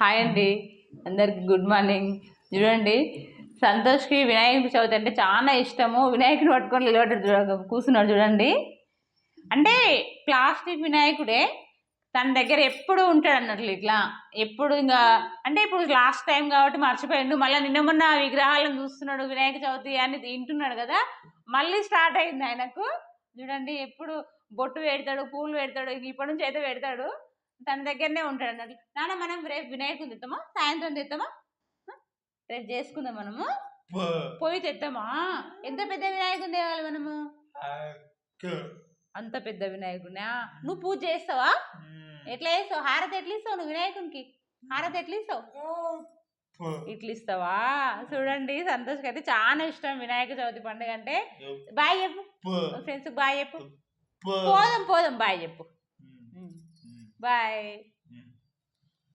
Hi అండి, అందరికి good morning. చూడండి, సంతోష్కి వినాయకుడి చవితి అంటే చాలా ఇష్టము. వినాయకుడిని పట్టుకొని నిలబడి కూర్చున్నాడు చూడండి. అంటే ప్లాస్టిక్ వినాయకుడే తన దగ్గర ఎప్పుడు ఉంటాడు అన్నట్లు. ఇట్లా ఎప్పుడు ఇంకా అంటే ఇప్పుడు లాస్ట్ టైం కాబట్టి మర్చిపోయిండు. మళ్ళీ నిన్న మొన్న విగ్రహాలను చూస్తున్నాడు, వినాయక చవితి అని తింటున్నాడు కదా. మళ్ళీ స్టార్ట్ అయింది ఆయనకు. చూడండి, ఎప్పుడు బొట్టు పెడతాడు, పూలు పెడతాడు, ఇప్పటి నుంచి అయితే పెడతాడు. తన దగ్గరనే ఉంటాడు అన్నట్లు. నాన్న, మనం రేపు వినాయకుని తెస్తామా, సాయంత్రం తెస్తామా? రేపు చేసుకుందాం మనము. పోయి తెస్తామా? ఎంత పెద్ద వినాయకుని తేవాలి మనము? అంత పెద్ద వినాయకుడినా? నువ్వు పూజ చేస్తావా? ఎట్లా చేస్తావు? హారతి ఎట్లా ఇస్తావు నువ్వు వినాయకునికి? హారతి ఎట్లా ఇస్తావు? ఇట్లా ఇస్తావా? చూడండి, సంతోష్కి అయితే చాలా ఇష్టం వినాయక చవితి పండుగ అంటే. బాయ్ చెప్పు ఫ్రెండ్స్, బాయ్ చెప్పు. పోదాం బాయ్ చెప్పు. బాయ్.